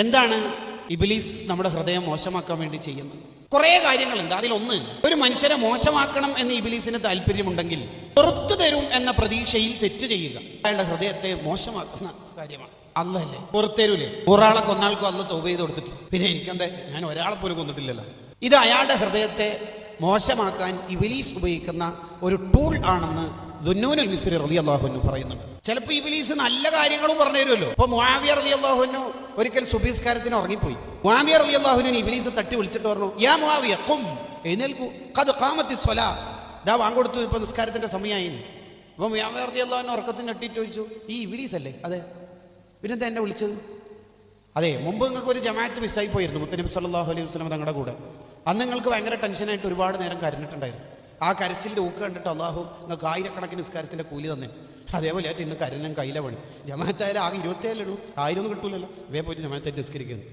എന്താണ് ഇബ്ലീസ് നമ്മുടെ ഹൃദയം മോശമാക്കാൻ വേണ്ടി ചെയ്യുന്നത്? കുറേ കാര്യങ്ങളുണ്ട്. അതിലൊന്ന്, ഒരു മനുഷ്യരെ മോശമാക്കണം എന്ന് ഇബ്ലീസിന് താല്പര്യമുണ്ടെങ്കിൽ പുറത്തു തരും എന്ന പ്രതീക്ഷയിൽ തെറ്റ് ചെയ്യുക അയാളുടെ ഹൃദയത്തെ മോശമാക്കുന്ന കാര്യമാണ്. അല്ലല്ലേ പുറത്തേരൂലേ? ഒരാളെ കൊന്നാൾക്കും അല്ല തൗബ ചെയ്ത് കൊടുത്തിട്ടില്ല, പിന്നെ എനിക്കെന്താ, ഞാൻ ഒരാളെ പോലും കൊന്നിട്ടില്ലല്ലോ. ഇത് അയാളുടെ ഹൃദയത്തെ മോശമാക്കാൻ ഇബ്ലീസ് ഉപയോഗിക്കുന്ന ഒരു ടൂൾ ആണെന്ന് ദുന്നൂനുൽ മിസ്രി റളിയല്ലാഹു അൻഹു പറയുന്നുണ്ട്. ചിലപ്പോൾ ഇബ്ലീസ് നല്ല കാര്യങ്ങളും പറഞ്ഞു തരുമല്ലോ. ഇപ്പൊ മുആവിയ റളിയല്ലാഹു അൻഹു ഒരിക്കൽ സുബ്ഹിസ്കാരത്തിന് ഉറങ്ങിപ്പോയി. മുആവിയ റളിയല്ലാഹു അൻഹു ഇബ്ലീസ് തട്ടി വിളിച്ചിട്ട് പറഞ്ഞു, യാ മുആവിയ ഖും, എഴുന്നേൽക്കൂ, ഖദ് ഖാമത്തിസ് സ്വലാ, ദാ വാങ്ക് കൊടുത്തു, ഇപ്പൊ നിസ്കാരത്തിന്റെ സമയമായി. അപ്പൊ മുആവിയ റളിയല്ലാഹു അൻഹു ഉറക്കത്തിന് തട്ടിയിട്ട് ചോദിച്ചു, ഈ ഇബ്ലീസ് അല്ലേ? അതെ. പിന്നെന്താ എന്നെ വിളിച്ചത്? അതെ, മുമ്പ് നിങ്ങൾക്ക് ഒരു ജമാഅത്ത് മിസ്സായി പോയിരുന്നു മുത്തനബി സല്ലല്ലാഹു അലൈഹി വസല്ലം തങ്ങളുടെ കൂടെ. അന്ന് നിങ്ങൾക്ക് ഭയങ്കര ടെൻഷനായിട്ട് ഒരുപാട് നേരം കരഞ്ഞിട്ടുണ്ടായിരുന്നു. ആ കരച്ചിലിൻ്റെ ഊക്ക് കണ്ടിട്ട് അള്ളാഹു നിങ്ങൾക്ക് ആയിരക്കണക്കിന് നിസ്കാരത്തിൻ്റെ കൂലി തന്നെ. അതേപോലെ ആയിട്ട് ഇന്ന് കരഞ്ഞം കയ്യിലെ പണി. ജമാഅത്തായാലും ആകെ 27 ഉള്ളൂ, 1000 ഒന്നും കിട്ടൂലല്ലോ. ഇവയെ പോയിട്ട് ജമാഅത്തായിട്ട് നിസ്കരിക്കുന്നു.